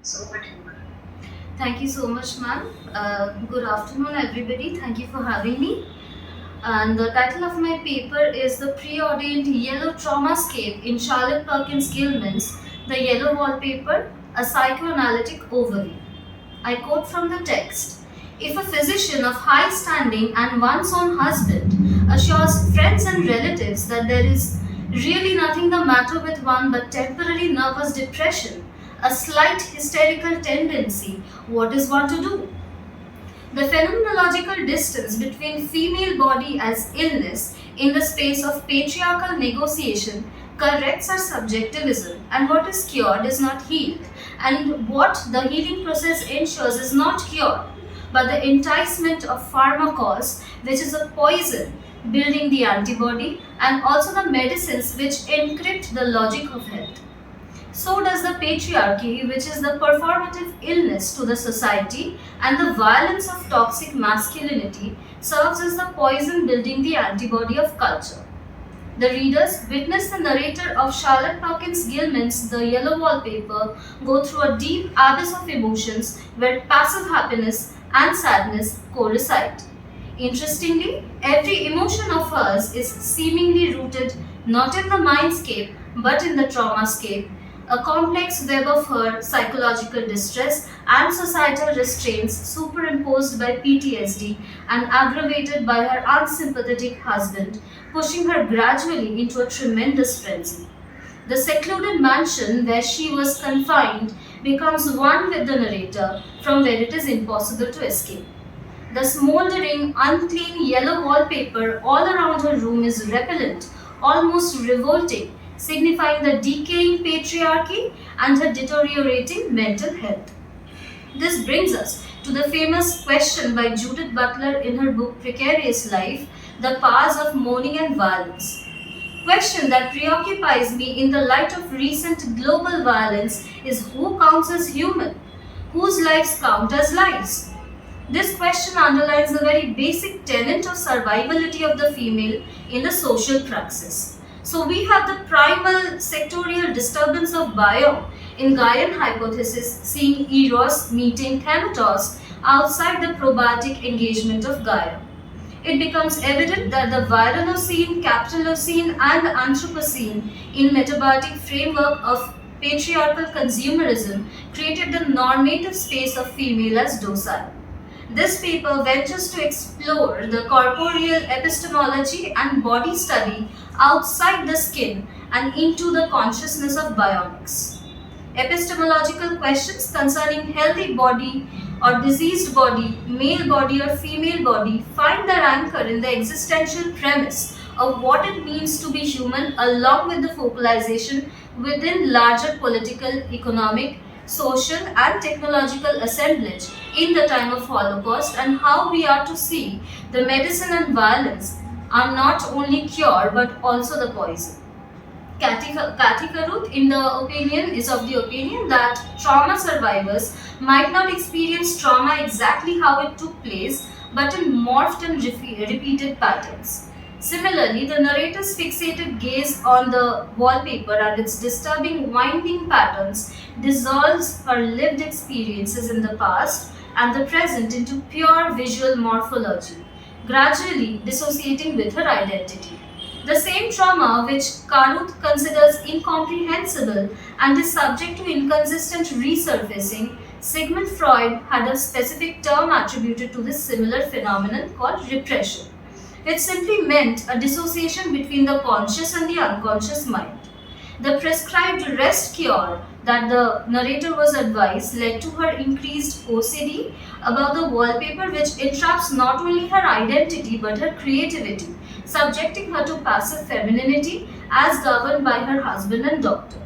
So over to you, ma'am. Thank you so much, ma'am. Good afternoon, everybody. Thank you for having me. And the title of my paper is The Preordained Yellow Traumascape in Charlotte Perkins Gilman's The Yellow Wallpaper, a Psychoanalytic Overview. I quote from the text. If a physician of high standing and one's own husband assures friends and relatives that there is really nothing the matter with one but temporary nervous depression, a slight hysterical tendency, what is one to do? The phenomenological distance between female body as illness in the space of patriarchal negotiation corrects our subjectivism, and what is cured is not healed, and what the healing process ensures is not cure, but the enticement of pharmacos, which is a poison building the antibody, and also the medicines which encrypt the logic of health. So does the patriarchy, which is the performative illness to the society, and the violence of toxic masculinity serves as the poison building the antibody of culture. The readers witness the narrator of Charlotte Perkins Gilman's The Yellow Wallpaper go through a deep abyss of emotions where passive happiness and sadness coincide. Interestingly, every emotion of hers is seemingly rooted not in the mindscape but in the traumascape, a complex web of her psychological distress and societal restraints superimposed by PTSD and aggravated by her unsympathetic husband, pushing her gradually into a tremendous frenzy. The secluded mansion where she was confined becomes one with the narrator, from where it is impossible to escape. The smoldering, unclean yellow wallpaper all around her room is repellent, almost revolting, signifying the decaying patriarchy and her deteriorating mental health. This brings us to the famous question by Judith Butler in her book Precarious Life, The Powers of Mourning and Violence. Question that preoccupies me in the light of recent global violence is who counts as human? Whose lives count as lives? This question underlines the very basic tenet of survivability of the female in the social praxis. So we have the primal sectorial disturbance of biome in Gaian hypothesis seeing Eros meeting Thanatos outside the probiotic engagement of Gaia. It becomes evident that the Viralocene, Capitalocene and Anthropocene in metabiotic framework of patriarchal consumerism created the normative space of female as docile. This paper ventures to explore the corporeal epistemology and body study outside the skin and into the consciousness of bionics. Epistemological questions concerning healthy body or diseased body, male body or female body, find their anchor in the existential premise of what it means to be human, along with the focalization within larger political, economic, social and technological assemblage in the time of Holocaust, and how we are to see the medicine and violence are not only cure but also the poison. Kathy Karuth, in the opinion, is of the opinion that trauma survivors might not experience trauma exactly how it took place, but in morphed and repeated patterns. Similarly, the narrator's fixated gaze on the wallpaper and its disturbing winding patterns dissolves her lived experiences in the past and the present into pure visual morphology, gradually dissociating with her identity. The same trauma which Karuth considers incomprehensible and is subject to inconsistent resurfacing, Sigmund Freud had a specific term attributed to this similar phenomenon called repression, which simply meant a dissociation between the conscious and the unconscious mind. The prescribed rest cure that the narrator was advised led to her increased OCD about the wallpaper, which entraps not only her identity but her creativity, subjecting her to passive femininity as governed by her husband and doctor.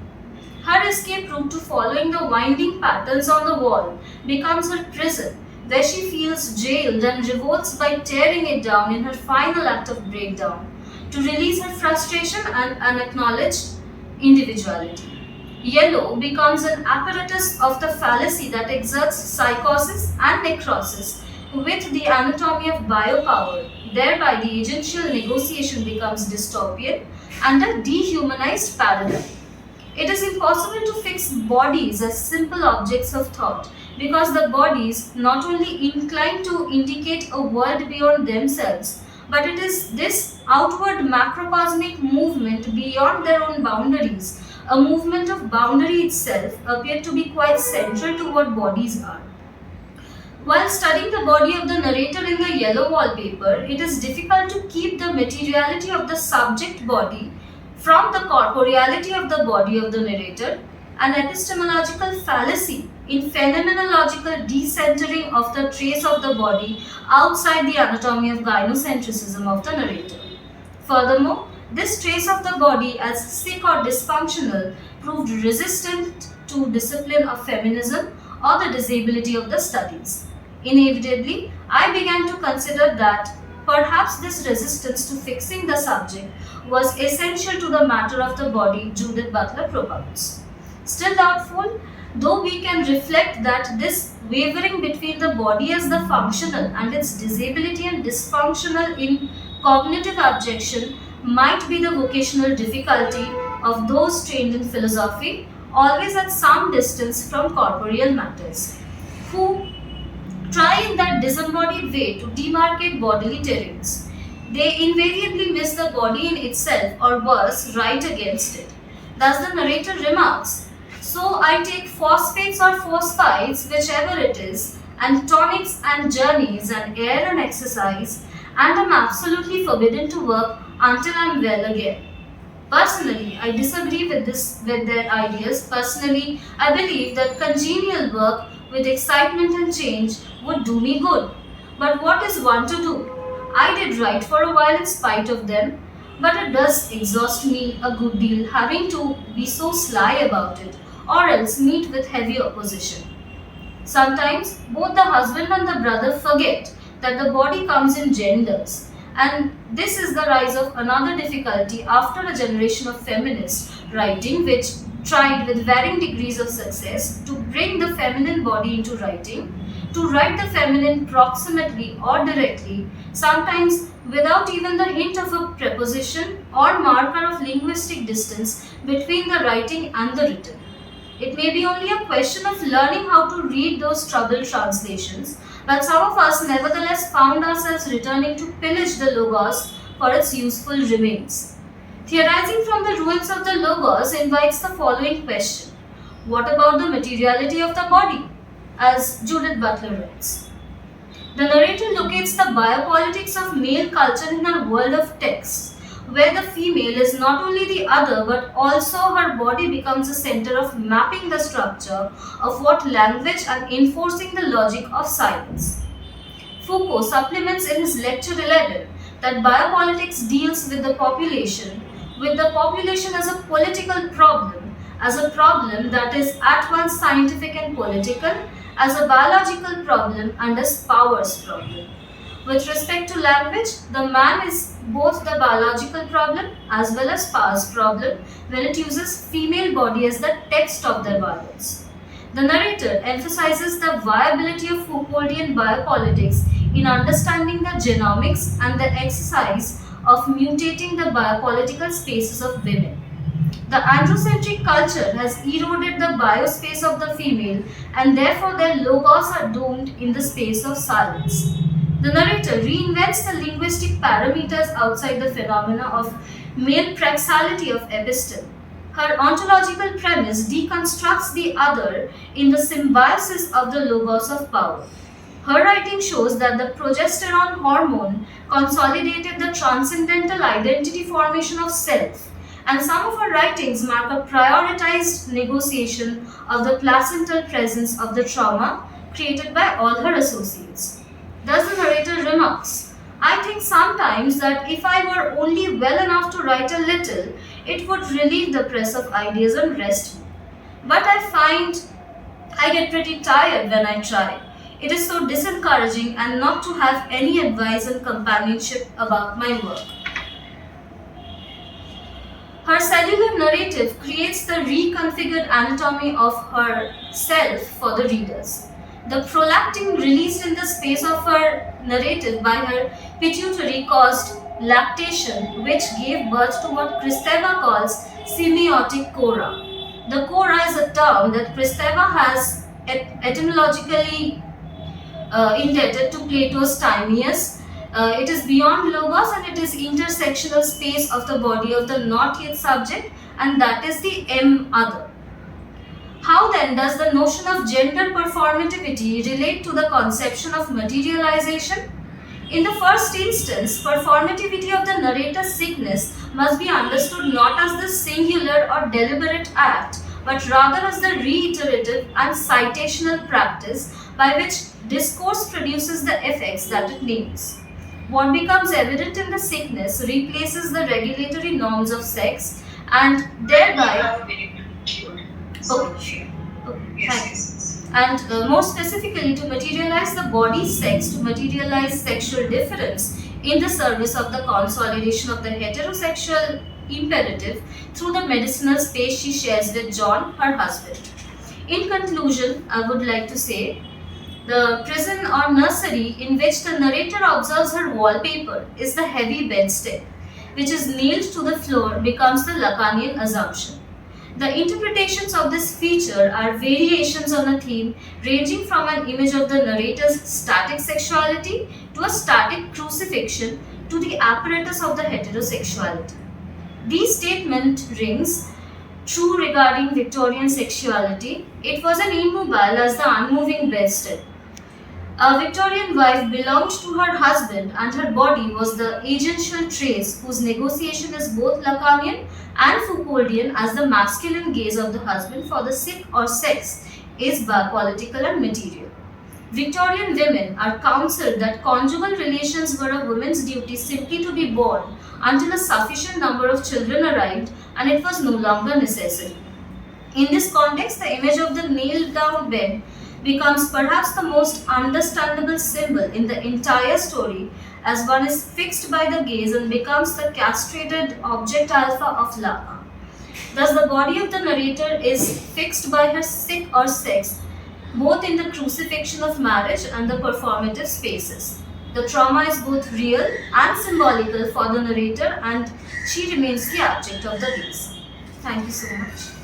Her escape route to following the winding patterns on the wall becomes her prison, where she feels jailed and revolts by tearing it down in her final act of breakdown to release her frustration and unacknowledged individuality. Yellow becomes an apparatus of the fallacy that exerts psychosis and necrosis with the anatomy of biopower. Thereby, the agential negotiation becomes dystopian and a dehumanized paradigm. It is impossible to fix bodies as simple objects of thought because the bodies not only incline to indicate a world beyond themselves, but it is this outward macrocosmic movement beyond their own boundaries, a movement of boundary itself, appear to be quite central to what bodies are. While studying the body of the narrator in the yellow wallpaper, it is difficult to keep the materiality of the subject body from the corporeality of the body of the narrator, an epistemological fallacy in phenomenological decentering of the trace of the body outside the anatomy of gynocentricism of the narrator. Furthermore, this trace of the body as sick or dysfunctional proved resistant to discipline of feminism or the disability of the studies. Inevitably, I began to consider that perhaps this resistance to fixing the subject was essential to the matter of the body Judith Butler propounds. Still doubtful, though we can reflect that this wavering between the body as the functional and its disability and dysfunctional in cognitive abjection might be the vocational difficulty of those trained in philosophy, always at some distance from corporeal matters, who try in that disembodied way to demarcate bodily terrains. They invariably miss the body in itself, or worse, right against it. Thus the narrator remarks, "So I take phosphates or phosphites, whichever it is, and tonics and journeys and air and exercise, and am absolutely forbidden to work until I am well again." Personally, I disagree with their ideas. Personally, I believe that congenial work with excitement and change would do me good. But what is one to do? I did write for a while in spite of them, but it does exhaust me a good deal having to be so sly about it, or else meet with heavy opposition. Sometimes both the husband and the brother forget that the body comes in genders, and this is the rise of another difficulty after a generation of feminist writing which tried with varying degrees of success to bring the feminine body into writing, to write the feminine proximately or directly, sometimes without even the hint of a preposition or marker of linguistic distance between the writing and the written. It may be only a question of learning how to read those troubled translations, but some of us nevertheless found ourselves returning to pillage the Logos for its useful remains. Theorizing from the ruins of the Logos invites the following question: what about the materiality of the body? As Judith Butler writes, the narrator locates the biopolitics of male culture in a world of texts, where the female is not only the other but also her body becomes a center of mapping the structure of what language and enforcing the logic of silence. Foucault supplements in his lecture 11 that biopolitics deals with the population as a political problem, as a problem that is at once scientific and political, as a biological problem and as power's problem. With respect to language, the man is both the biological problem as well as power's problem when it uses female body as the text of their violence. The narrator emphasizes the viability of Foucauldian biopolitics in understanding the genomics and the exercise of mutating the biopolitical spaces of women. The androcentric culture has eroded the biospace of the female, and therefore their logos are doomed in the space of silence. The narrator reinvents the linguistic parameters outside the phenomena of male praxality of episteme. Her ontological premise deconstructs the other in the symbiosis of the logos of power. Her writing shows that the progesterone hormone consolidated the transcendental identity formation of self, and some of her writings mark a prioritized negotiation of the placental presence of the trauma created by all her associates. Thus the narrator remarks, "I think sometimes that if I were only well enough to write a little, it would relieve the press of ideas and rest me. But I find I get pretty tired when I try. It is so disencouraging and not to have any advice and companionship about my work." Her cellular narrative creates the reconfigured anatomy of her self for the readers. The prolactin released in the space of her narrative by her pituitary caused lactation, which gave birth to what Kristeva calls semiotic cora. The kora is a term that Kristeva has etymologically indebted to Plato's Timaeus. It is beyond logos and it is intersectional space of the body of the not yet subject, and that is the other. How then does the notion of gender performativity relate to the conception of materialization? In the first instance, performativity of the narrator's sickness must be understood not as the singular or deliberate act, but rather as the reiterative and citational practice by which discourse produces the effects that it names. What becomes evident in the sickness replaces the regulatory norms of sex and thereby. Okay. Okay, thank you. And more specifically, to materialize the body's sex, to materialize sexual difference in the service of the consolidation of the heterosexual imperative through the medicinal space she shares with John, her husband. In conclusion, I would like to say the prison or nursery in which the narrator observes her wallpaper is the heavy bedstead, which is nailed to the floor, becomes the Lacanian assumption. The interpretations of this feature are variations on a theme ranging from an image of the narrator's static sexuality to a static crucifixion to the apparatus of the heterosexuality. These statement rings true regarding Victorian sexuality. It was an immobile as the unmoving bedstead. A Victorian wife belonged to her husband and her body was the agential trace whose negotiation is both Lacanian and Foucauldian, as the masculine gaze of the husband for the sick or sex is political and material. Victorian women are counseled that conjugal relations were a woman's duty simply to be born until a sufficient number of children arrived and it was no longer necessary. In this context, the image of the nailed down bed becomes perhaps the most understandable symbol in the entire story, as one is fixed by the gaze and becomes the castrated object alpha of Lacan. Thus, the body of the narrator is fixed by her sick or sex, both in the crucifixion of marriage and the performative spaces. The trauma is both real and symbolical for the narrator, and she remains the object of the gaze. Thank you so much.